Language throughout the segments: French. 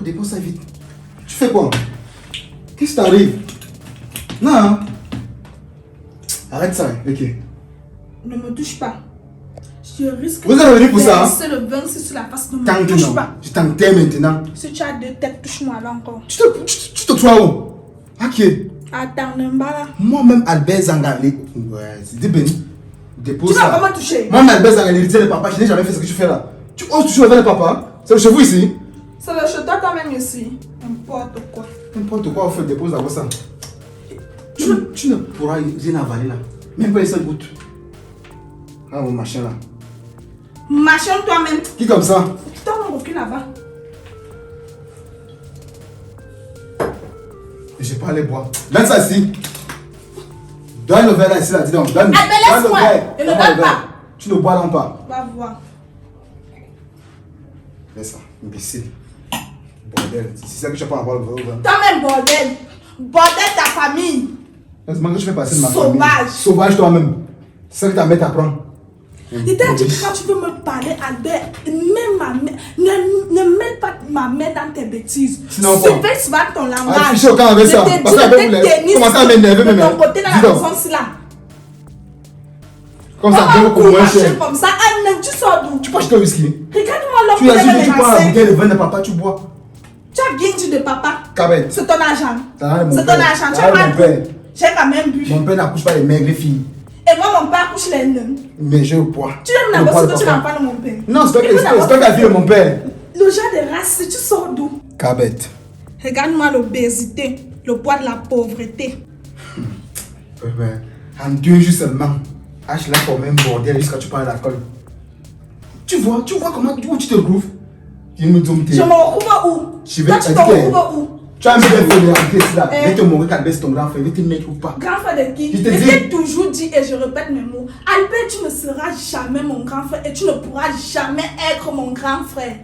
dépose ça vite. Tu fais quoi? Qu'est-ce qui t'arrive? Non. Arrête ça, ok. Ne me touche pas. Je risque Vous êtes venu pour ça? C'est le 26 sur la face. Ne me Tant que touche non. pas. Je t'enterre maintenant. Si tu as deux têtes, touche-moi là encore. Tu te crois où? Ok. Attends, ne me bats là. Moi-même, Albert Zangalé. Ouais, c'est béni. Dépose Tu ça. vas vraiment toucher. Moi-même, Albert Zangalé, l'héritier de papa, je n'ai jamais fait ce que tu fais là. Tu oses toucher avec le papa? C'est chez vous ici? C'est le chez toi quand même ici. N'importe quoi. N'importe quoi, on fait dépose d'abord ça. Tu ne pourras rien avaler là. Même pas une seule goutte. Ah, mon machin là. Machin toi-même. Qui comme ça? Putain, mon copine là-bas. J'ai pas les bois. Donne ça ici. Donne le verre là ici là, dis donc. Donne. Ah, mais laisse-moi. Je ne donne pas. Tu ne bois donc pas. Va voir. Laisse ça, imbécile. Bordel, c'est ça que tu as pas à boire le verre. Toi-même, bordel. Bordel ta famille. Laisse-moi que je fais passer de ma Sauvage. famille. Sauvage toi-même. C'est ça que ta mère t'apprend. Il t'a dit que quand tu veux me parler à deux, même ma mère, ne mets pas ma mère dans tes bêtises. Sinon quoi? Surveille souvent ton langage. Ah, fiché au camp avec ça. Parce qu'avec vous, commencez à m'énerver même. De ton côté dans Dis la donc. maison, là. Comme ça, Comment beaucoup moins marcher cher. comme ça? Ah non, tu sors d'où? Tu peux acheter un whisky. Regarde-moi l'homme Tu qui as est dit dans que les tu prends la massins. bouteille de vin de papa, tu bois. Tu as bien dit de papa. Cabette. C'est ton argent. T'as mon C'est ton père. argent. Tu T'as as mon pas père. J'ai quand même bu. Mon père n'accouche pas les maigres filles. Et moi, mon père couche les nains. Mais je bois. Tu aimes Je la bois gosse le que tu papa. n'as pas de mon père. Non, c'est pas Il faut d'abord que la fille de mon père. Le genre de race, tu sors d'où? Cabette. Regarde-moi l'obésité, le poids de la pauvreté. En 2 jours seulement, H là comme un bordel jusqu'à tu parles d'alcool. Tu vois comment où tu te retrouves? Tu me dis Je me retrouve où? Je vais Toi, tu te te dire. retrouves où? Tu as mis des feuilles en caisse là. Je vais te montrer qu'Albert c'est ton grand frère. Je vais te mettre ou pas. Grand frère de qui? Je te Je dis. t'ai toujours dit et je répète mes mots. Albert, tu ne seras jamais mon grand frère et tu ne pourras jamais être mon grand frère.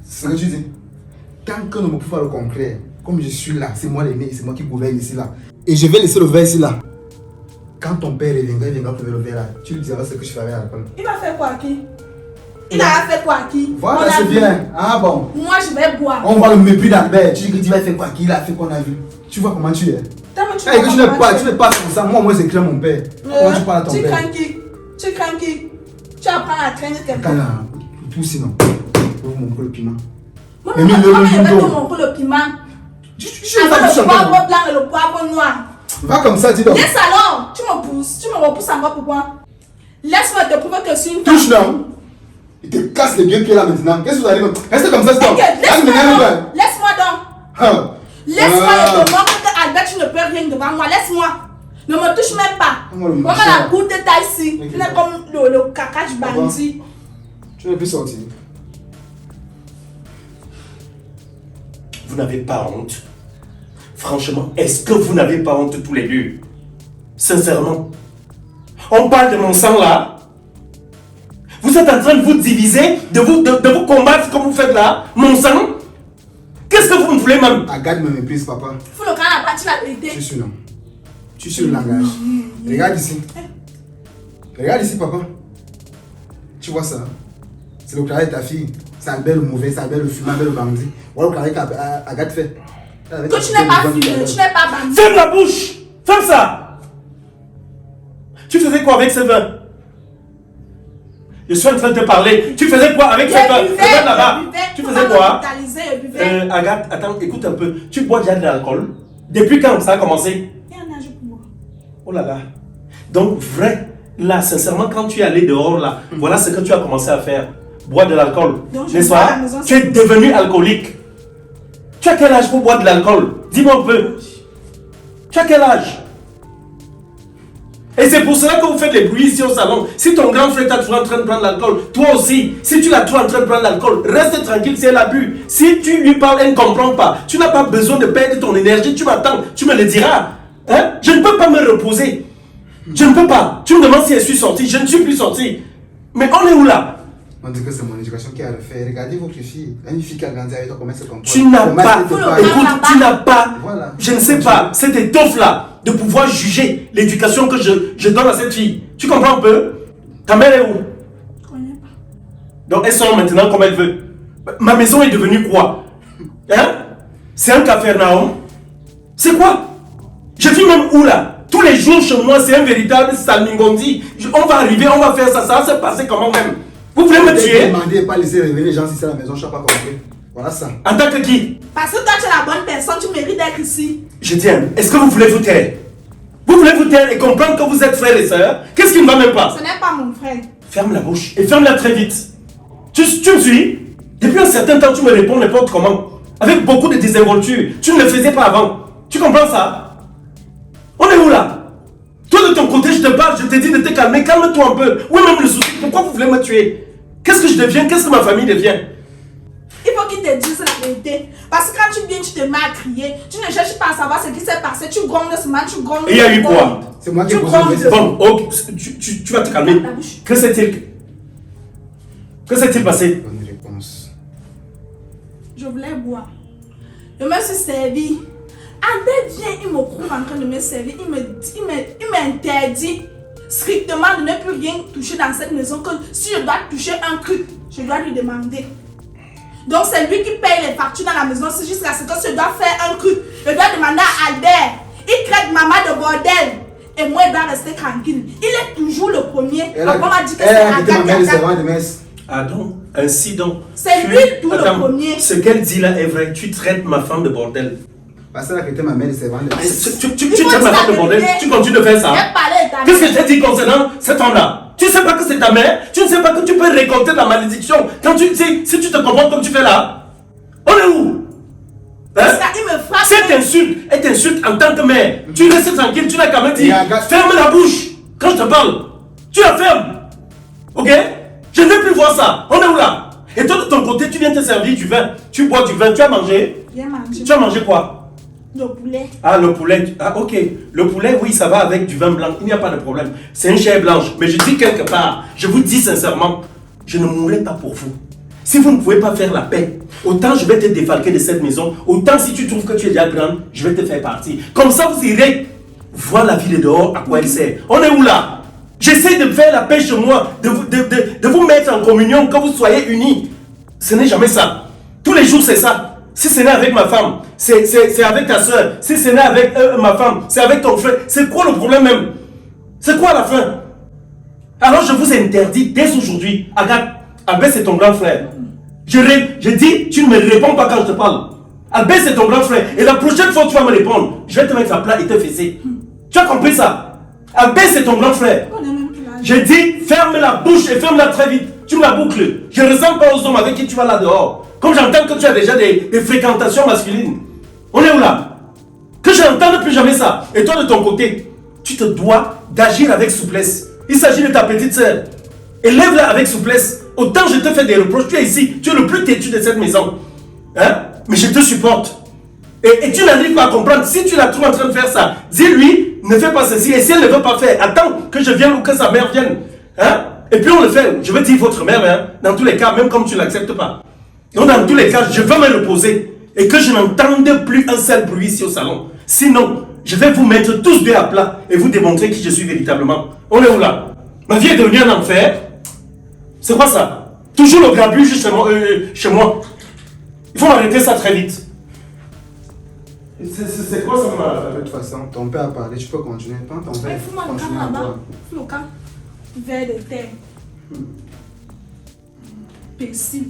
C'est ce que tu dis. Tant que nous ne pouvons pas le concret, comme je suis là, c'est moi l'aîné, c'est moi qui gouverne ici là. Et je vais laisser le verre ici là. Quand ton père reviendra, il viendra trouver le verre là. Tu lui diras ce que je fais avec l'alcool. Il va faire quoi à qui? Il a fait quoi à qui? Voilà, On a c'est vu. bien. Ah bon. Moi, je vais boire. On voit le mépris d'Albert. Tu dis que tu vas faire quoi? Qu'il a fait qu'on a vu. Tu vois comment tu es. Tu Tu n'es pas comme ça. Moi, c'est clair mon père. Comment tu parles à ton Tu père? crains qui? Tu crains qui? Tu apprends à craindre Quand quelqu'un. là, tout sinon. Ouvre mon le piment. Moi, Et mille je vais euros, te montrer le piment. Je suis Avec pas le du poivre blanc et le poivre noir. Va comme ça, dis donc. Laisse alors. Tu me pousses. Tu me repousses encore pourquoi? Laisse-moi te prouver que je suis une femme. Touche là. Il te casse les deux pieds là maintenant. Qu'est-ce que vous allez faire? Restez comme ça, c'est donc. Laisse-moi donc. Laisse-moi donc. Laisse-moi Ah. te montrer que Albert, tu ne peux rien devant moi. Laisse-moi. Ne me touche même pas. Moi, le Moi, machin. la goutte de ta ici. Ok. Tu es comme le caca du bandit. Tu ne peux plus sortir. Vous n'avez pas honte? Franchement, est-ce que vous n'avez pas honte tous les deux? Sincèrement. On parle de mon sang là. Vous êtes en train de vous diviser, de vous combattre comme vous faites là. Mon sang. Qu'est-ce que vous me voulez même? Agathe me méprise, papa. Faut le canard à partir la Tu vérité. suis non. Tu suis le langage. Regarde ici. Regarde ici, papa. Tu vois ça? C'est le clavier de ta fille. C'est Albert le mauvais, c'est Albert le fumeur, Albert le bandit. Voilà le clavier qu'Agathe fait. Que tu n'es pas fumé, tu n'es pas bandit. Ferme la bouche! Ferme ça! Tu faisais quoi avec ce vin? Je suis en train de te parler. Tu faisais quoi avec ce vin? Ce vin là-bas? Tu faisais quoi? Agathe, attends, écoute un peu. Tu bois déjà de l'alcool? Depuis quand ça a commencé? Il y a un âge pour moi. Oh là là. Donc, vrai, là, sincèrement, quand tu es allé dehors, là, voilà ce que tu as commencé à faire. Boire de l'alcool. Donc, je N'est-ce bois à pas? la maison, Tu es devenu alcoolique. Tu as quel âge pour boire de l'alcool? Dis-moi un peu. Tu as quel âge? Et c'est pour cela que vous faites les bruits ici au salon. Si ton grand frère est toujours en train de prendre l'alcool, toi aussi, si tu l'as toujours en train de prendre l'alcool, reste tranquille si elle a bu. Si tu lui parles, elle ne comprend pas. Tu n'as pas besoin de perdre ton énergie, tu m'attends, tu me le diras. Hein? Je ne peux pas me reposer. Je ne peux pas. Tu me demandes si je suis sorti, je ne suis plus sorti. Mais on est où là? On dit que c'est mon éducation qui a le fait. Regardez votre fille. Une fille qui a grandi avec toi, comment elle se comporte. Tu n'as Comment pas, elle te parle. écoute, tu n'as pas, Voilà. je ne sais pas, cette étoffe-là de pouvoir juger l'éducation que je donne à cette fille. Tu comprends un peu? Ta mère est où? Je connais pas. Donc elle sort maintenant comme elle veut. Ma maison est devenue quoi? Hein? C'est un Capharnaüm? C'est quoi? Je vis même où là? Tous les jours chez moi, c'est un véritable salmingondi. On va arriver, on va faire ça, ça va se passer comment même? Vous voulez me tuer? Demandez pas laisser révéler les gens si c'est à la maison, je n'ai pas compris. Voilà ça. En tant que qui? Parce que toi, tu es la bonne personne, tu mérites d'être ici. Je tiens, est-ce que vous voulez vous taire? Vous voulez vous taire et comprendre que vous êtes frères et sœurs? Qu'est-ce qui ne va même pas? Ce n'est pas mon frère. Ferme la bouche et ferme-la très vite. Tu me suis? Depuis un certain temps, tu me réponds n'importe comment. Avec beaucoup de désinvolture. Tu ne le faisais pas avant. Tu comprends ça? On est où là? Toi de ton côté, je te parle, je te dis de te calmer. Calme-toi un peu. Où est même le souci? Pourquoi vous voulez me tuer? Qu'est-ce que je deviens? Qu'est-ce que ma famille devient? Il faut qu'il te dise la vérité. Parce que quand tu viens, tu te mets à crier. Tu ne cherches pas à savoir ce qui s'est passé. Tu grondes ce matin, tu grondes. Et il y a eu quoi? C'est moi qui ai Tu posé grondes. le Bon, oh, tu vas te calmer. Ta bouche. Que s'est-il passé? Bonne réponse. Je voulais boire. Je me suis servi. Albert vient, il me trouve en train de me servir. Il m'interdit strictement de ne plus rien toucher dans cette maison. Que si je dois toucher un truc, je dois lui demander. Donc c'est lui qui paye les factures dans la maison. C'est jusqu'à ce que je dois faire un truc. Je dois demander à Albert. Il traite maman de bordel. Et moi, il doit rester tranquille. Il est toujours le premier. Donc on m'a dit que c'est Agathe. Ah donc, ainsi donc. C'est lui tout le premier. Ce qu'elle dit là est vrai. Tu traites ma femme de bordel. Parce que était ma mère de servante. Tu traites ma femme de bordel. Tu continues de faire ça. Qu'est-ce que je t'ai dit concernant cet homme-là? Tu ne sais pas que c'est ta mère. Tu ne sais pas que tu peux récolter de la malédiction. Quand si tu te comportes comme tu fais là. On est où? Parce qu'il me frappe. Cette insulte en tant que mère. Tu restes tranquille. Tu n'as qu'à me dire. Ferme la bouche quand je te parle. Tu la fermes. Ok? Je ne veux plus voir ça. On est où là? Et toi de ton côté, tu viens te servir du vin. Tu bois du vin. Tu as mangé? Viens manger. Tu as mangé quoi? Le poulet. Ah, le poulet. Ah, ok. Le poulet, oui, ça va avec du vin blanc. Il n'y a pas de problème. C'est une chair blanche. Mais je dis quelque part, je vous dis sincèrement, je ne mourrai pas pour vous. Si vous ne pouvez pas faire la paix, autant je vais te défalquer de cette maison, autant si tu trouves que tu es déjà grande, je vais te faire partir. Comme ça, vous irez voir la vie de dehors, à quoi elle sert. On est où là? J'essaie de faire la paix chez moi, de vous mettre en communion, que vous soyez unis. Ce n'est jamais ça. Tous les jours, c'est ça. Si ce n'est avec ma femme, c'est avec ta soeur. Si ce n'est avec ma femme, c'est avec ton frère. C'est quoi le problème même? C'est quoi la fin? Alors je vous interdis dès aujourd'hui. Agathe, Albert c'est ton grand frère. Je dis, tu ne me réponds pas quand je te parle. Albert c'est ton grand frère. Et la prochaine fois que tu vas me répondre, je vais te mettre à plat et te fesser. Tu as compris ça? Albert c'est ton grand frère. Je dis, ferme la bouche et ferme-la très vite. Tu me la boucles. Je ne ressemble pas aux hommes avec qui tu vas là dehors. Comme j'entends que tu as déjà des fréquentations masculines. On est où là? Que je n'entende plus jamais ça. Et toi de ton côté, tu te dois d'agir avec souplesse. Il s'agit de ta petite sœur. Élève-la avec souplesse. Autant je te fais des reproches. Tu es ici. Tu es le plus têtu de cette maison. Hein? Mais je te supporte. Et tu n'arrives pas à comprendre. Si tu la trouves en train de faire ça, dis-lui, ne fais pas ceci. Et si elle ne veut pas faire, attends que je vienne ou que sa mère vienne. Hein? Et puis on le fait. Je veux dire votre mère, hein? Dans tous les cas, même comme tu ne l'acceptes pas. Donc dans tous les cas, je veux me reposer. Et que je n'entende plus un seul bruit ici au salon. Sinon, je vais vous mettre tous deux à plat et vous démontrer qui je suis véritablement. On est où là? Ma vie est devenue un enfer. C'est quoi ça? Toujours le grabuge chez moi. Il faut m'arrêter ça très vite. C'est quoi ça? De toute façon, ton père a parlé, tu peux continuer. Prends ton père. Fous-moi le camp là-bas. Fous le camp. Vers de terre. Persil.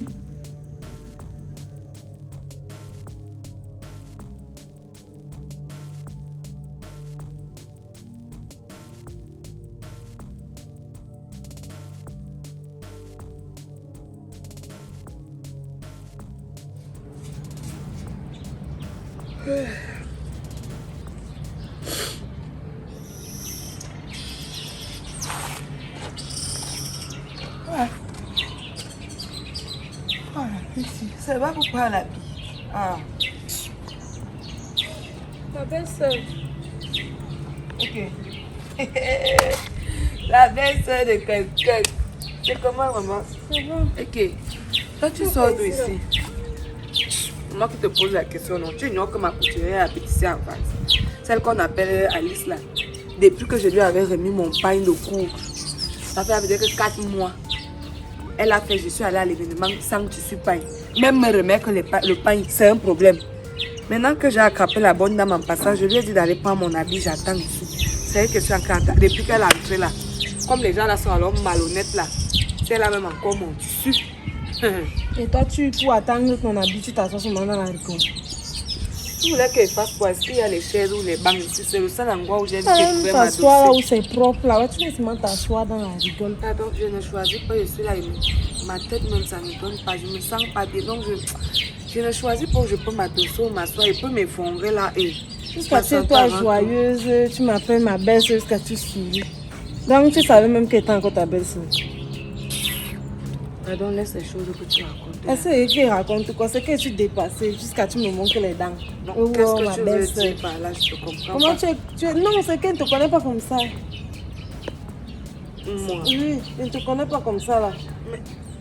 Ça va pourquoi la vie? Ah. Ta belle-sœur. Ok. La belle-sœur de quelqu'un. C'est comment, maman? C'est bon. Ok. Toi, tu sors d'où ici? Moi qui te pose la question, non? Tu ignores que ma couturière a pétissé en face. Celle qu'on appelle Alice là. Depuis que je lui avais remis mon pain de cours, ça fait peut-être 4 mois. elle a fait, je suis allée à l'événement sans tissu paille. Même me remettre le paille, c'est un problème. Maintenant que j'ai attrapé la bonne dame en passant, je lui ai dit d'aller prendre mon habit, j'attends ici. C'est elle que je suis encore en train. Depuis qu'elle est entrée là, comme les gens là sont alors malhonnêtes là, c'est elle a même encore mon tissu. Et toi, pour attendre ton habit, tu t'assois seulement dans la rigole. Tu voulais qu'elle fasse quoi? Est-ce qu'il y a les chaises ou les bancs ici? C'est le seul endroit où j'ai vu que je pouvais t'asseoir là où m'adosser. c'est propre là. Tu laisses seulement t'asseoir dans la rigole. Ah, donc je ne choisis pas, je suis là, ma tête même ça ne me donne pas, je me sens pas bien. Donc je ne choisis pas où je peux m'adosser ou m'asseoir, je peux m'effondrer là et... Jusqu'à ce que toi joyeuse, tu m'appelles ma belle-sœur jusqu'à tu souris. Donc tu savais même qu'elle était encore ta belle-sœur. Pardon, laisse les choses que tu racontes. Est-ce que tu racontes quoi? C'est que tu dépassais jusqu'à tu me montres les dents. Non, Oh, qu'est-ce que ma tu veux belle-sœur. dire par là? Je te comprends Comment pas. tu es... Non, c'est qu'elle ne te connaît pas comme ça. Moi. Oui, elle ne te connaît pas comme ça là. Mais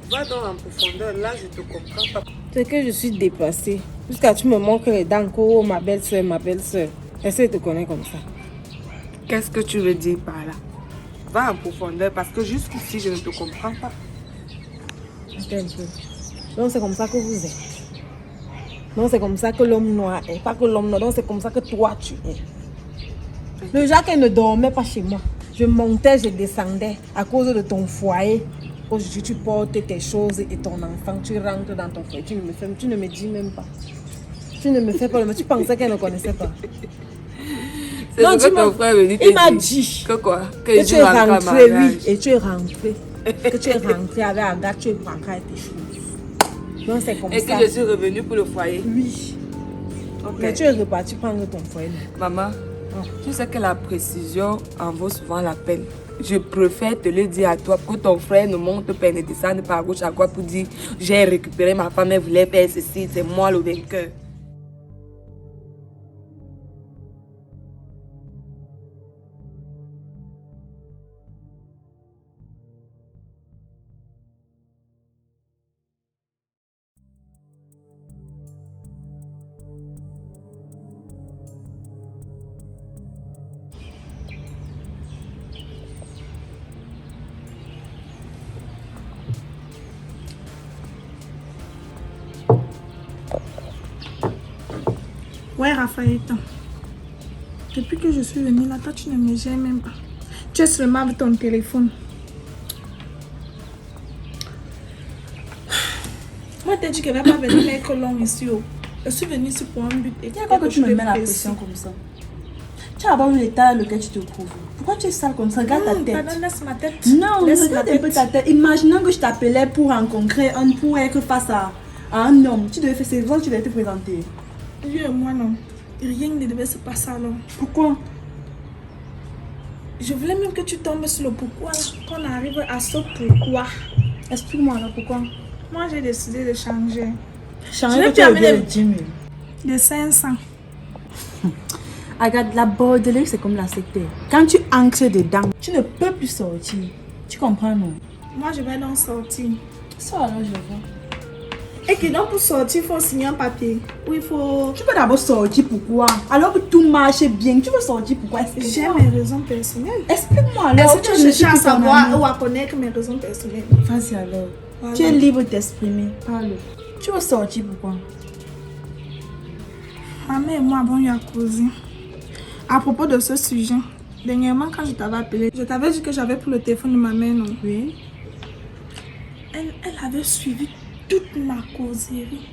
va donc en profondeur, là je te comprends pas. C'est que je suis dépassée. Jusqu'à tu me montres les dents. Oh, ma belle-sœur, ma belle-sœur. Est-ce qu'elle te connaît comme ça? Qu'est-ce que tu veux dire par là? Va en profondeur parce que jusqu'ici je ne te comprends pas. Attends un peu. Donc c'est comme ça que vous êtes. Donc c'est comme ça que l'homme noir est. Pas que l'homme noir, donc c'est comme ça que toi tu es. Le Jacques elle ne dormait pas chez moi. Je montais, je descendais à cause de ton foyer. Aujourd'hui tu portes tes choses et ton enfant, tu rentres dans ton foyer. Tu ne me dis même pas. Tu ne me fais pas le mal. Tu pensais qu'elle ne connaissait pas. C'est Non, ce que ton frère veut dire. il m'a dit que quoi? que Que tu es rentré, oui, et tu es rentré. Que tu es rentré avec Agathe, tu es rentré avec tes choses. Donc c'est comme Et ça. que je suis revenue pour le foyer. Oui. Ok. Mais tu es reparti prendre ton foyer. Maman, tu sais que la précision en vaut souvent la peine. Je préfère te le dire à toi que ton frère ne monte pas et ne descende pas à gauche à droite pour dire j'ai récupéré ma femme, elle voulait faire ceci, c'est moi le vainqueur. Ouais, Raphaël, depuis que je suis venue là, toi, tu ne me gères même pas. Tu es seulement avec ton téléphone. Moi, t'ai dit qu'elle ne va pas venir mettre long ici. Oh. Je suis venue ici pour un but. Et Pourquoi que tu me mets la pression comme ça? Tu as d'abord vu l'état dans lequel tu te trouves. Pourquoi tu es sale comme ça? Regarde ta tête. Pardon, laisse ma tête. Non, Laisse regarde ma un peu ta tête. Imaginons que je t'appelais pour rencontrer un, pour être face à un homme. Tu devais faire ses vols, tu devais te présenter. Lui et moi, non. Rien ne devait se passer alors. Pourquoi? Je voulais même que tu tombes sur le pourquoi, qu'on arrive à ce pourquoi. Explique-moi alors pourquoi. Moi, j'ai décidé de changer. Changer Je que vais tu as terminer. le gym. De 500. Regarde, la bordelais, c'est comme la secte. Quand tu ancres dedans, tu ne peux plus sortir. Tu comprends, non? Moi, je vais donc sortir. Sors alors, je vois. Et que donc pour sortir, il faut signer un papier. Ou il faut... Tu peux d'abord sortir, pourquoi? Alors que tout marche bien, tu veux sortir, pourquoi? J'ai Explique-moi. mes raisons personnelles. Explique-moi alors. Est-ce que je cherche à savoir ou à connaître mes raisons personnelles? Vas-y alors. Voilà. Tu es libre de t'exprimer. Parle. Tu veux sortir, pourquoi? Ma mère et moi avons eu à causer. À propos de ce sujet, dernièrement, quand je t'avais appelé, je t'avais dit que j'avais pris le téléphone de ma mère, non? Oui. Elle avait suivi toute ma causerie.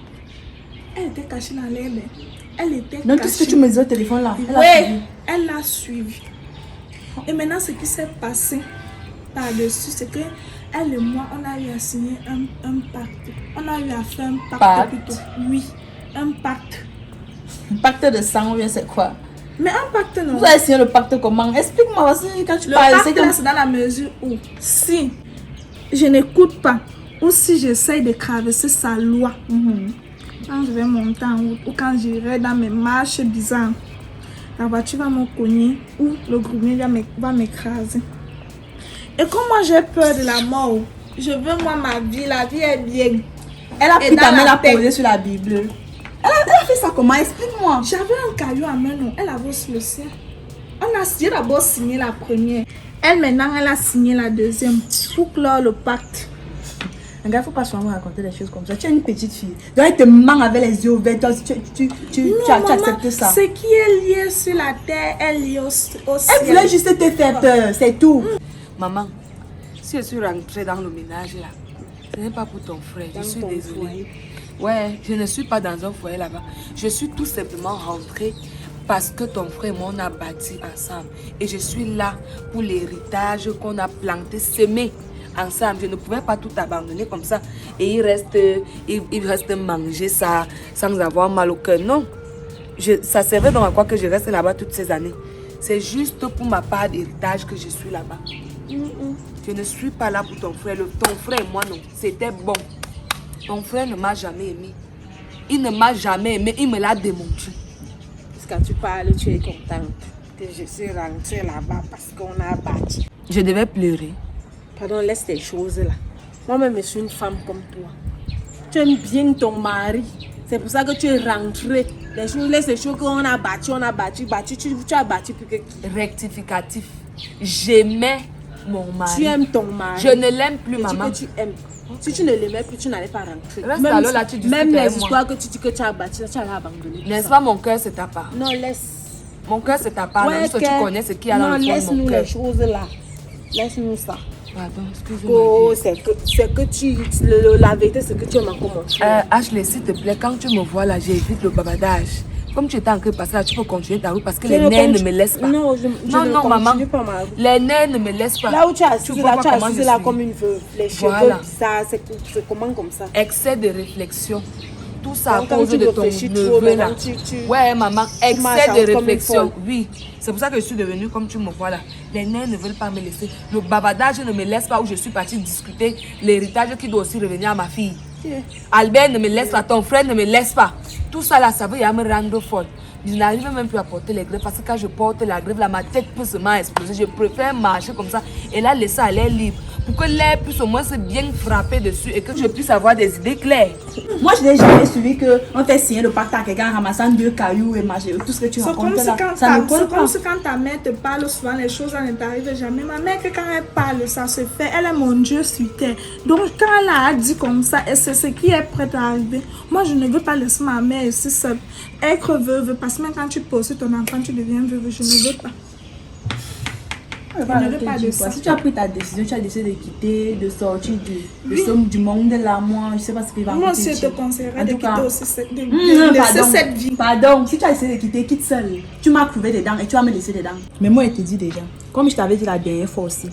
Elle était cachée dans l'herbe. Elle était Donc, tout ce que tu me disais au téléphone là, elle a Oui, suivi. elle l'a suivi. Et maintenant, ce qui s'est passé par-dessus, c'est que elle et moi, on a eu à signer un pacte. On a eu à faire un pacte, Pacte? plutôt. Oui, un pacte. Pacte de sang, ou bien c'est quoi? Mais un pacte, non. Vous avez signé le pacte comment? Explique-moi, parce que quand tu Le parles, pacte, c'est là, comme... c'est dans la mesure où, si je n'écoute pas, ou si j'essaye de traverser sa loi, quand je vais monter en route, ou quand j'irai dans mes marches bizarres, la voiture va me cogner, ou le grenier va m'écraser. Et comme moi j'ai peur de la mort, je veux moi ma vie, la vie est bien. Elle a Et pris ta dans main, la la tête. posée sur la Bible. Elle a fait ça comment? Explique-moi. J'avais un caillou à main, non, elle avait aussi le sien. J'ai d'abord signé la première. Elle maintenant, elle a signé la deuxième pour clore le pacte. Un gars, il ne faut pas souvent raconter des choses comme ça. Tu es une petite fille. Donc, elle te ment avec les yeux ouverts. Tu acceptes ça. Ce qui est lié sur la terre est lié au ciel. Elle voulait juste te faire peur, c'est tout. Maman, si je suis rentrée dans le ménage là, ce n'est pas pour ton frère, je suis désolée. Ouais, je ne suis pas dans un foyer là-bas. Je suis tout simplement rentrée parce que ton frère et moi, on a bâti ensemble. Et je suis là pour l'héritage qu'on a planté, semé ensemble. Je ne pouvais pas tout abandonner comme ça. Et il reste manger ça sans avoir mal au cœur. Non, ça servait donc à quoi que je reste là-bas toutes ces années. C'est juste pour ma part d'héritage que je suis là-bas. Je ne suis pas là pour ton frère. Ton frère et moi, non. C'était bon. Ton frère ne m'a jamais aimé. Il ne m'a jamais aimé. Il me l'a démontré. Quand tu parles, tu es contente que je suis rentrée là-bas parce qu'on a bâti. Je devais pleurer. Pardon, laisse tes choses là. Moi-même, je suis une femme comme toi. Tu aimes bien ton mari. C'est pour ça que tu es rentrée. Les choses, laisse les choses qu'on a bâti, tu as bâti pour que qui? Rectificatif. J'aimais mon mari. Tu aimes ton mari. Je ne l'aime plus, Je dis maman. que tu aimes. Si tu ne l'aimais plus, tu n'allais pas rentrer. Reste alors là, tu discutes même avec les moi. histoires que tu dis que tu as bâti, tu allais abandonner. N'est-ce pas, mon cœur, c'est ta part. Non, laisse. Mon cœur, c'est ta part. Même si tu connais ce qu'il y a dans le fond de mon laisse-nous cœur. les choses là. Laisse-nous ça. Pardon, excuse-moi. Oh, c'est que tu... la vérité, c'est que tu aimes encore mon frère. Ashley, s'il te plaît, quand tu me vois là, j'évite le bavardage. Comme tu étais en train de passer là, tu peux continuer ta route parce que Je les ne nerfs ne continue- me laissent pas. Non, je non, ne non, maman. continue pas ma route. Les nerfs ne me laissent pas. Là où tu as assis, vois là, pas tu as comment assis je là suis. comme une veuve. Les cheveux Voilà. bizarres, c'est comment comme ça? Excès de réflexion. Tout ça à Donc, quand cause tu de ton réfléchis trop, neveu là. maintenant, tu- Ouais, maman, excès marches de comme une réflexion. folle. Oui, c'est pour ça que je suis devenue comme tu me vois là. Les nerfs ne veulent pas me laisser. Le bavardage ne me laisse pas où je suis partie discuter l'héritage qui doit aussi revenir à ma fille. Albert ne me laisse pas, ton frère ne me laisse pas. Tout ça là, ça veut me rendre folle. Je n'arrive même plus à porter les greffes parce que quand je porte la greffe, là, ma tête peut se exploser. Je préfère marcher comme ça et là laisser à l'air libre pour que l'air puisse au moins se bien frapper dessus et que je puisse avoir des idées claires. Moi, je n'ai jamais suivi qu'on fait signer le pacte à quelqu'un en ramassant 2 cailloux et manger tout ce que tu C'est racontes comme, si là. quand Ça ne ta, colle c'est pas. comme si quand ta mère te parle souvent, les choses ça ne t'arrivent jamais. Ma mère, que quand elle parle, ça se fait. Elle est mon Dieu sur terre. Donc, quand elle a dit comme ça, et c'est ce qui est prêt à arriver. Moi, je ne veux pas laisser ma mère ici seule. Être veuve, parce que même quand tu poses ton enfant, tu deviens veuve. Je ne veux pas. Je ne veux pas de ça. Si tu as pris ta décision, tu as décidé de quitter, de sortir du monde là, moi, je ne sais pas ce qui va Moi arriver. aussi, je te conseillerais En de tout quitter cas, aussi cette, de laisser cette vie. Pardon, si tu as décidé de quitter, quitte seul. Tu m'as prouvé des dents et tu vas me laisser des dents. Mais moi, je te dis déjà, comme je t'avais dit la dernière fois aussi,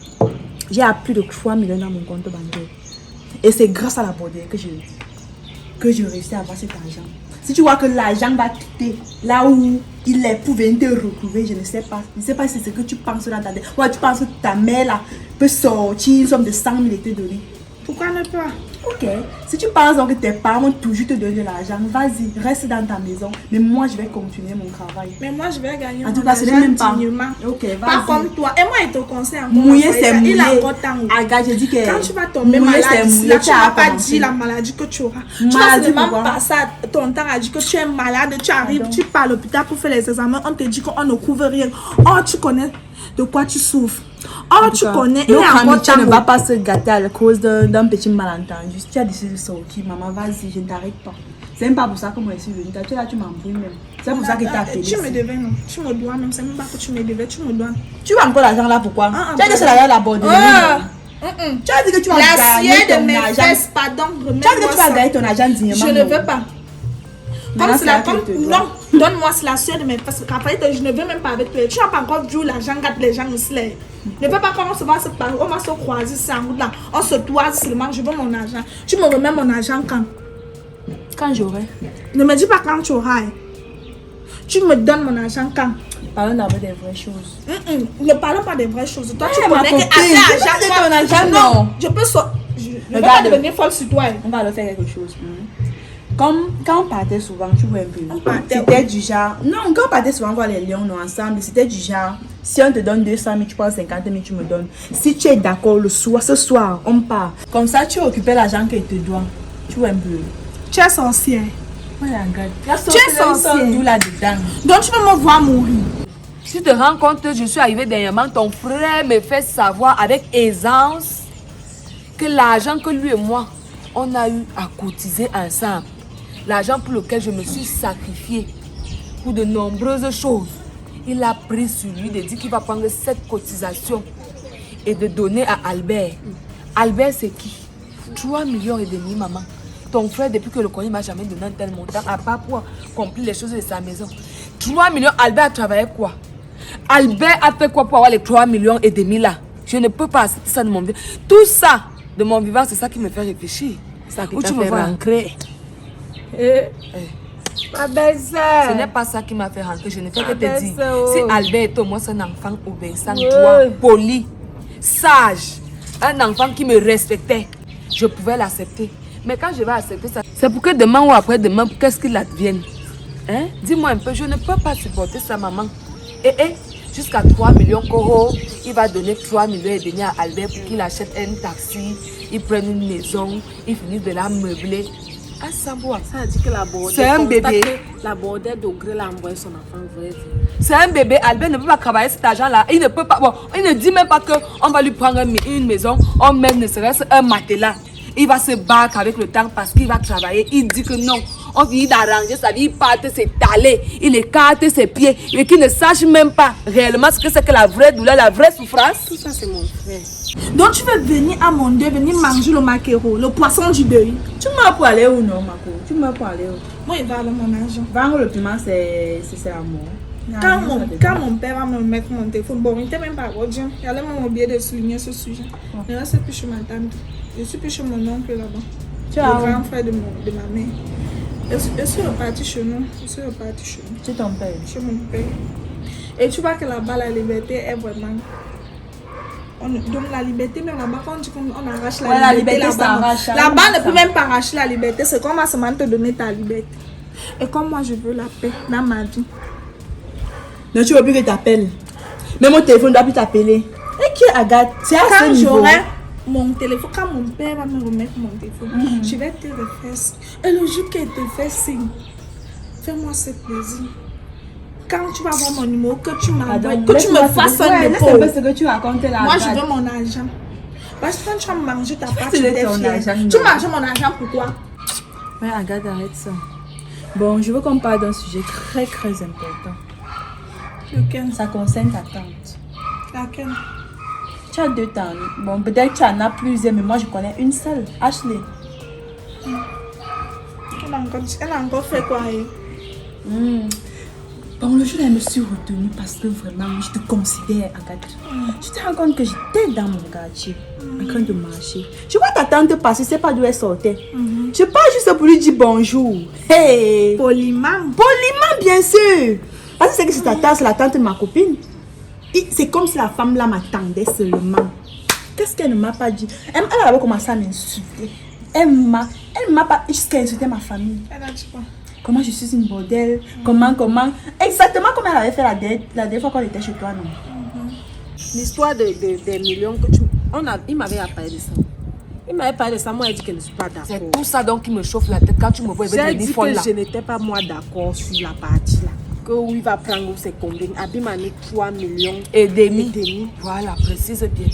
j'ai plus de 3 millions dans mon compte bancaire. Et c'est grâce à la bordée que je réussis à avoir cet argent. Si tu vois que l'argent va quitter là où il est pour venir te retrouver, je ne sais pas. Je ne sais pas si c'est ce que tu penses dans ta tête. Ouais, tu penses que ta mère là peut sortir une somme de 100 000 et te donner. Pourquoi ne pas? Ok, si tu penses donc que tes parents vont toujours te donner de l'argent, vas-y, reste dans ta maison. Mais moi, je vais continuer mon travail. Mais moi, je vais gagner En mon tout cas, ce n'est argent même pas. dignement. Ok, Pas vas-y. comme toi. Et moi, je te conseille encore. Mouiller, ma c'est frère, mouiller. Il a encore temps. Aga, j'ai dit que. Quand tu vas tomber mouiller, malade, c'est ici, mouiller, là, tu tu as n'as pas commencé. dit la maladie que tu auras. Tu vas Maladie, seulement pourquoi? passer ton temps à dire que tu es malade, tu arrives, Pardon. tu pars à l'hôpital pour faire les examens, on te dit qu'on ne couvre rien. Oh, tu connais de quoi tu souffres. Oh, tu connais, il y a Notre encore amitié temps. ne va pas se gâter à cause d'un petit malentendu. Si tu as décidé de sortir, maman, vas-y, je ne t'arrête pas. C'est même pas pour ça que moi je suis venue. Tu es là, tu m'embrouilles même. C'est pour ça que tu as appelé. Tu me ici. devais, non. Tu me dois même. C'est même pas que tu me devais, tu me dois. Tu veux encore l'argent là, pourquoi? Ah, Tu as dit que c'est pardon. l'argent la bordée. Tu as dit que tu vas L'acier gagner de ton mes argent. fesses, pardon, Tu as dit que tu remets-moi vas ça. gagner ton argent dignement. Je ne veux pas. Comme Maintenant, c'est la, c'est là comme, que je te dois. non, donne-moi la sueur de mes fesses. Après, je ne veux même pas avec toi. Tu n'as pas encore vu où l'argent gâte les gens ici. Là. Ne veux pas comment on se va se parler. On va se croiser ici en route là. On se toise seulement. Je veux mon argent. Tu me remets mon argent quand? Quand j'aurai. Ne me dis pas quand tu auras. Hein. Tu me donnes mon argent quand? Parlons d'abord des vraies choses. Ne parlons pas des vraies choses. Toi, tu Eh, ma connais que copine, avec tu argent, veux moi, ton argent, non. je peux je ne veux Regarde. pas devenir folle sur toi. Hein. On va leur faire quelque chose. Comme quand on partait souvent, tu vois un peu. On partait, C'était du genre. Non, quand on partait souvent voir les lions nous, ensemble, c'était du genre. Si on te donne 200 000, tu prends 50 000, tu me donnes. Si tu es d'accord le soir, ce soir, on part. Comme ça, tu occupes l'argent qu'il te doit. Tu vois un peu. Tu es sorcière. Ouais, regarde. La Tu es sorcière. D'où là-dedans. Donc tu veux me voir mourir. Tu te rends compte, je suis arrivée dernièrement, ton frère me fait savoir avec aisance que l'argent que lui et moi, on a eu à cotiser ensemble. L'argent pour lequel je me suis sacrifiée pour de nombreuses choses. Il a pris sur lui de dire qu'il va prendre cette cotisation et de donner à Albert. Albert, c'est qui? 3,5 millions, maman. Ton frère, depuis que le connaît, ne m'a jamais donné un tel montant, à part pour accomplir les choses de sa maison. 3 millions, Albert a travaillé quoi? Albert a fait quoi pour avoir les 3,5 millions là? Je ne peux pas accepter ça de mon vivant. Tout ça de mon vivant, c'est ça qui me fait réfléchir. Ça qui Où t'a tu me fait vois? rentrer. Ma belle-sœur. Ce n'est pas ça qui m'a fait rentrer. Je ne fais que te dire. Si Albert est au moins un enfant obéissant, droit, poli, sage, un enfant qui me respectait, je pouvais l'accepter. Mais quand je vais accepter ça, c'est pour que demain ou après-demain, qu'est-ce qu'il advienne? Hein? Dis-moi un peu, je ne peux pas supporter ça, maman. Jusqu'à 3 millions d'euros, il va donner 3,5 millions à Albert pour qu'il achète un taxi, il prenne une maison, il finisse de la meubler. Ah, ça a dit que la bordée. C'est un bébé. La bordée d'Ogré l'a envoyé son enfant vrai. C'est un bébé. Albert ne peut pas travailler cet argent-là. Il ne peut pas. Bon, il ne dit même pas qu'on va lui prendre une maison. On met ne serait-ce un matelas. Il va se battre avec le temps parce qu'il va travailler. Il dit que non. On finit d'arranger sa vie. Il part s'étaler. Il écarte ses pieds. Et qu'il ne sache même pas réellement ce que c'est que la vraie douleur, la vraie souffrance. Tout ça, c'est mon frère. Donc tu veux venir à mon deuil, venir manger le maquereau, le poisson du deuil. Tu m'as pour aller où non, Mako? Tu m'as pour aller où? Moi, il va avec mon argent. Vendre le piment, c'est amour. Quand mon père va me mettre mon téléphone, bon, il n'était même pas rodien. Il allait même oublier de souligner ce sujet. Mais là, c'est plus chez ma tante. Je suis plus chez mon oncle là-bas. Tu le as grand frère de ma mère. Je suis reparti chez nous. C'est ton père. Chez mon père. Et tu vois que là-bas, la liberté est vraiment... Donc la liberté, même là-bas, quand on dit qu'on arrache la liberté, là-bas, on ne peut même pas arracher la liberté. C'est comme à ce moment te donner ta liberté. Et comme moi, je veux la paix dans ma vie. Non, tu veux plus que t'appelles. Même mon téléphone ne doit plus t'appeler. Et qui Agathe? C'est à ce niveau. J'aurai mon téléphone, quand mon père va me remettre mon téléphone, je vais te refaire. Et le jour qu'il te fait signe, fais-moi ce plaisir. Quand tu vas voir mon numéro, que tu m'envoies, que tu me fasses un dépôt. C'est ce que tu racontes là. Moi, je veux mon argent. Parce que quand tu vas manger ta part, tu ton t'es argent, fier. Tu manges mon argent, pourquoi? Mais Agathe, arrête ça. Bon, je veux qu'on parle d'un sujet très très important. Lequel? Ça concerne ta tante. Laquelle? Tu as 2 tantes. Bon, peut-être que tu en as plusieurs, mais moi je connais une seule, Ashley. Elle a encore fait quoi? Bon, le jour là, je me suis retenue parce que vraiment, je te considère, Agathe. Tu te rends compte que j'étais dans mon quartier, en train de marcher. Je vois ta tante passer, je ne sais pas d'où elle sortait. Je pars juste pour lui dire bonjour. Hey! Poliment. Poliment, bien sûr. Parce que c'est ta tante, c'est la tante de ma copine. C'est comme si la femme là m'attendait seulement. Qu'est-ce qu'elle ne m'a pas dit? Elle a commencé à m'insulter. Elle m'a pas jusqu'à insulter ma famille. Elle a dit quoi? Comment je suis une bordelle, comment, exactement comme elle avait fait la dernière fois qu'on était chez toi, non? L'histoire des millions que il m'avait parlé de ça. Il m'avait parlé de ça, moi, il dit que je ne suis pas d'accord. C'est tout ça donc qui me chauffe la tête quand tu me vois. J'ai dit que je n'étais pas moi d'accord sur la partie là. Que où il va prendre ses combien? Abi m'a mis 3,5 millions. Voilà, précise bien.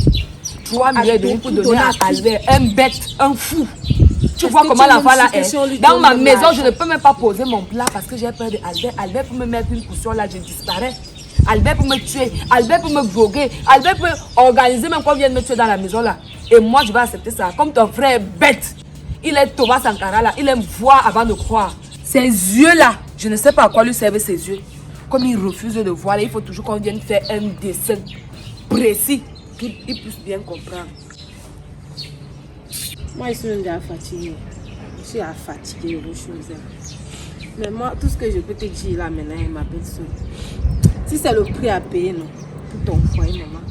3,5 millions pour donner à Albert, un bête, un fou. Tu vois comment la voix là est. Dans ma maison, je ne peux même pas poser mon plat parce que j'ai peur de Albert. Albert peut me mettre une potion là, je disparais. Albert peut me tuer. Albert peut me droguer. Albert peut organiser même qu'on vienne me tuer dans la maison là. Et moi, je vais accepter ça. Comme ton frère est bête. Il est Thomas Sankara là. Il aime voir avant de croire. Ses yeux là, je ne sais pas à quoi lui servent ses yeux. Comme il refuse de voir là, il faut toujours qu'on vienne faire un dessin précis pour qu'il puisse bien comprendre. Moi, je suis un gars fatigué. Je suis fatiguée de choses. Mais moi, tout ce que je peux te dire là maintenant, il m'appelle seule. Si c'est le prix à payer, non, pour ton foyer, maman,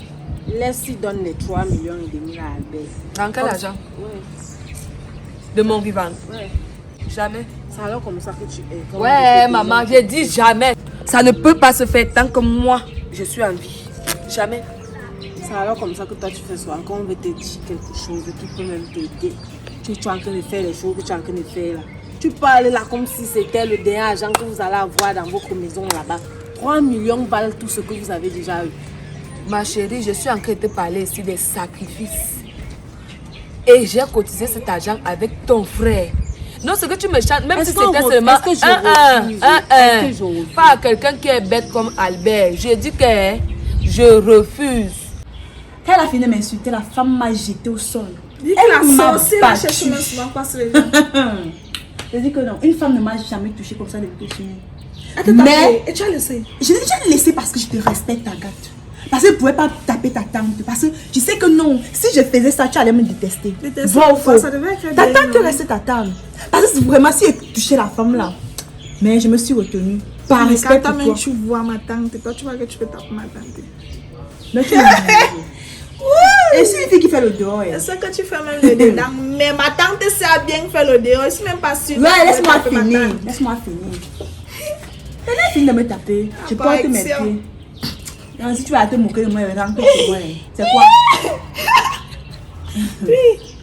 laisse-lui donner les 3,5 millions à Albert. Dans quel argent? Ouais. De mon vivant? Ouais. Jamais. C'est alors comme ça que tu es. Ouais, maman, j'ai dit jamais. Ça ne peut pas se faire tant que moi, je suis en vie. Jamais. C'est alors comme ça que toi tu fais souvent. Quand on veut te dire quelque chose qui peut même t'aider, tu es en train de faire les choses que tu es en train de faire là. Tu parles là comme si c'était le dernier argent que vous allez avoir dans votre maison là-bas. 3 millions valent tout ce que vous avez déjà eu. Ma chérie, je suis en train de te parler ici des sacrifices. Et j'ai cotisé cet argent avec ton frère. Non, ce que tu me chantes, même Est-ce si qu'on c'était refuse? seulement Est-ce que je refuse? pas à quelqu'un qui est bête comme Albert. J'ai dit que je refuse. Quand elle a fini de m'insulter, la femme m'a jeté au sol. Dis que Elle la m'a sorcière battue. cherche me souvent passer les gens. Je dis que non, une femme ne m'a jamais touché comme ça depuis que je suis née. Elle t'a Mais- tapé et tu as laissé. Je l'ai déjà laissé parce que je te respecte, Agathe. Parce que je ne pouvais pas taper ta tante. Parce que tu sais que non, si je faisais ça, tu allais me détester. Détester Vrai ou pourquoi? faux? Ça devait être Ta bien, tante non? restait ta tante. Parce que vraiment, si elle touchait la femme là. Mais je me suis retenue. Par Mais respect quand pour toi-même toi. tu vois ma tante, toi tu vois que tu peux taper ma tante. Mais tu m'as Et c'est une fille qui fait le dehors. Je Elle. sais que tu fais même le dedans, mais ma tante sait bien faire le dehors. Je suis même pas sûre. Ouais, que tu laisse-moi peux taper ma finir. tante. Laisse-moi finir. Elle a fini de me taper. Je porte mes correction. pieds. Donc, si tu vas te moquer de moi, elle va rentrer chez moi. C'est quoi?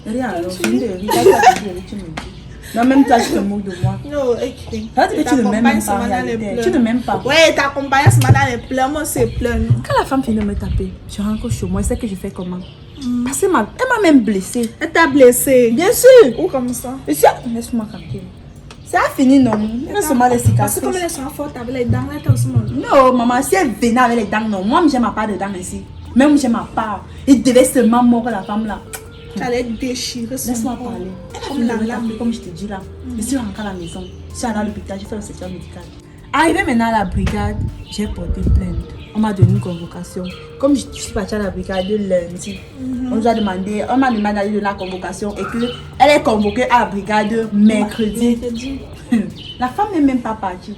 Rien alors, finis de rire. Tu me dis. Non, même toi, tu te moques de moi. Non, écoute. Ça veut dire que tu ne m'aimes pas en réalité. Tu ne m'aimes pas. Ouais, t'accompagnes ce matin dans les pleurs, moi c'est plein. Quand la femme finit de me taper, je rentre chez moi, elle sait que je fais comment? Parce qu'elle m'a même blessée. Elle t'a blessé. Bien sûr. Ou comme ça. Et si laisse-moi tranquille. Ça a fini, non? Laisse-moi les Parce que cicatrices. comme elles sont fortes avec les dents, là t'as aussi mal. Non, maman, si elle venait avec les dents, non. Moi, j'ai ma part de dents ici. Même j'ai ma part. Il devait seulement mordre la femme là. Tu allais déchirer son Laisse-moi corps. parler. Comme la Comme lame. comme je te dis là. Je suis rentrée à la maison. Je suis allée à l'hôpital, j'ai fait le secteur médical. Arrivé maintenant à la brigade, j'ai porté plainte. On m'a donné une convocation. Comme je suis partie à la brigade lundi, on nous a demandé, on m'a demandé d'aller donner la convocation et qu'elle est convoquée à la brigade mercredi. La femme n'est même pas partie.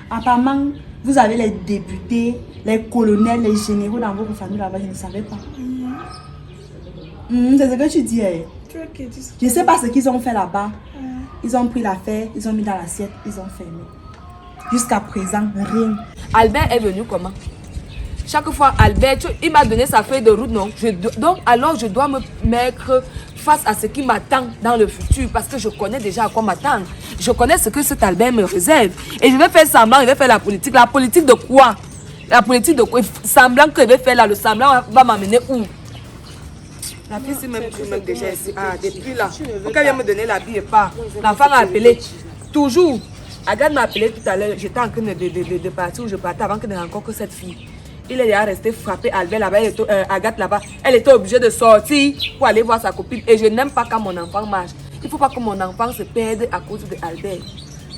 Apparemment, vous avez les députés, les colonels, les généraux dans votre famille là-bas, je ne savais pas. C'est ce que tu dis. Tu veux que tu Je ne sais pas ce qu'ils ont fait là-bas. Ils ont pris l'affaire, ils ont mis dans l'assiette, ils ont fermé. Jusqu'à présent, rien. Albert est venu comment? Chaque fois, Albert, il m'a donné sa feuille de route, non? Donc, alors, je dois me mettre face à ce qui m'attend dans le futur parce que je connais déjà à quoi m'attendre. Je connais ce que cet Albert me réserve. Et je vais faire semblant, je vais faire la politique. La politique de quoi? La politique de quoi? Semblant que je vais faire là, le semblant va m'amener où? La fille, c'est même déjà ici. Ah, depuis là. Pourquoi elle vient me donner la bille et pas? L'enfant m'a appelé. Toujours. Agathe m'a appelé tout à l'heure. J'étais en train de partir où je partais avant que je ne rencontre cette fille. Il est déjà resté frappé Albert là-bas, Agathe là-bas. Elle était obligée de sortir pour aller voir sa copine. Et je n'aime pas quand mon enfant marche. Il ne faut pas que mon enfant se perde à cause de Albert.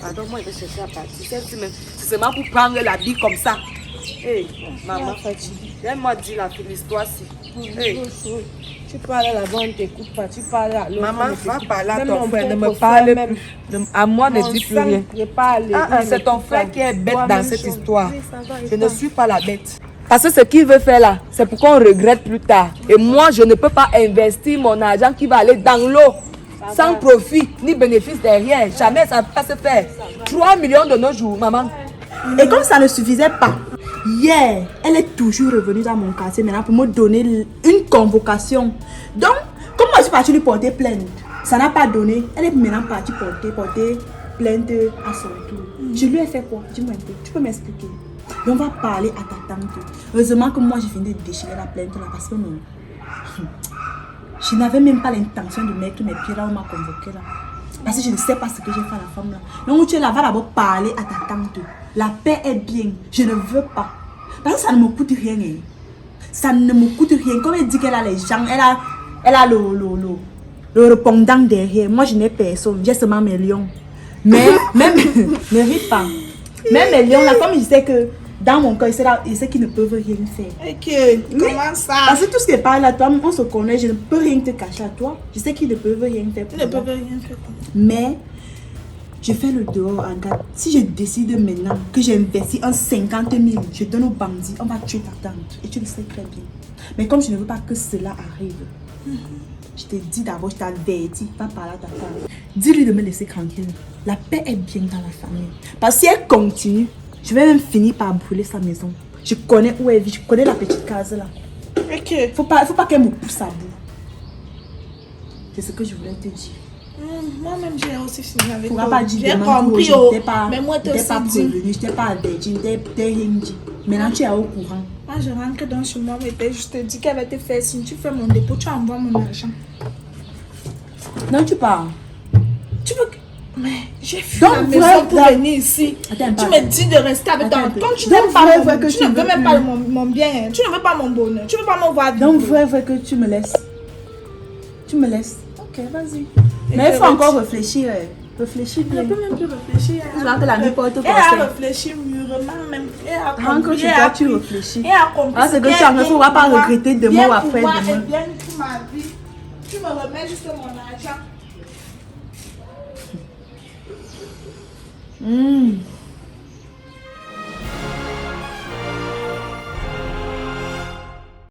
Pardon, moi je vais chercher à partir. C'est seulement pour prendre la bille comme ça. Hé, maman, viens-moi dire l'histoire-ci. Hey. Tu parles là-bas, on ne t'écoute pas. Tu parles à l'autre. Maman, va parler à Même ton mon frère, ne me propre parle frère, plus. À moi, ne Mon dis plus sang, rien. je parle. C'est ton frère qui est bête Toi, dans même cette chose. histoire. Oui, ça va, et Je ne toi? suis pas la bête. Parce que ce qu'il veut faire là, c'est pour qu'on regrette plus tard. Et moi, je ne peux pas investir mon argent qui va aller dans l'eau. Sans profit ni bénéfice derrière. Jamais ça ne peut pas se faire. 3 millions de nos jours, maman. Et comme ça ne suffisait pas, hier, elle est toujours revenue dans mon quartier maintenant pour me donner une convocation. Donc, comme moi je suis partie lui porter plainte, ça n'a pas donné. Elle est maintenant partie porter plainte à son tour. Je lui ai fait quoi? Dis-moi un peu, tu peux m'expliquer? Et on va parler à ta tante. Heureusement que moi j'ai fini de déchirer la plainte là parce que non. Je n'avais même pas l'intention de mettre mes pieds là où on m'a convoqué là. Parce que je ne sais pas ce que j'ai fait à la femme là. Donc tu es là, va d'abord parler à ta tante. La paix est bien. Je ne veux pas. Parce que ça ne me coûte rien. Hein. Ça ne me coûte rien. Comme elle dit qu'elle a les gens, elle a le répondant derrière. Moi je n'ai personne. J'ai seulement mes lions. Mais même, ne ris pas. Même mes lions là, comme je sais que dans mon cœur, il sait qu'ils ne peuvent rien faire. Ok, comment ça? Parce que tout ce qui est par là, toi, on se connaît, je ne peux rien te cacher à toi. Je sais qu'ils ne peuvent rien faire pour Ils ne moi. peuvent rien faire. Mais je fais le dehors en garde. Si je décide maintenant que j'investis un 50 000, je donne aux bandits, on va tuer ta tante. Et tu le sais très bien. Mais comme je ne veux pas que cela arrive, je te dis d'abord, je t'avertis, va parler à ta tante. Dis-lui de me laisser tranquille. La paix est bien dans la famille. Parce que si elle continue, je vais même finir par brûler sa maison. Je connais où elle vit, je connais la petite case là. Ok. Faut pas qu'elle me pousse à bout. C'est ce que je voulais te dire. Moi-même, j'ai aussi fini avec Tu ne pourras toi. pas dire J'ai demain compris, je oh. t'ai pas, Mais moi, je t'ai pas aussi dit. prévenu, je t'ai pas averti, je t'ai rien dit. Maintenant, tu es au courant. Moi, je rentre dans chez moi, mais je te dis qu'elle va te faire signe. Tu fais mon dépôt, tu envoies mon argent. Non, tu pars. Tu veux que... Mais j'ai fui Donc, la maison vrai, pour là- venir ici. Attends, Tu attends. me dis de rester avec toi. Attends, Comme tu donc, n'aimes pas vrai, mon, vrai que tu tu ne veux veux même plus. pas mon bien. Tu ne veux pas mon bonheur. Tu ne veux pas me voir Donc, vivre. vrai que tu me laisses. Tu me laisses. Ok, vas-y. Mais Et il faut que encore réfléchir. Réfléchis Elle bien. ne peut même plus réfléchir. Je vois que la nuit porte Elle a conseil. réfléchi mûrement même. Elle a Tant que compris. tu Elle dois, a tu pris- réfléchis. elle a compris Ah, c'est que ce tu en qu'elle fait, faut pas vient pouvoir- regretter demain vient ou après pouvoir demain. et bien pour ma vie. Tu me remets juste mon argent.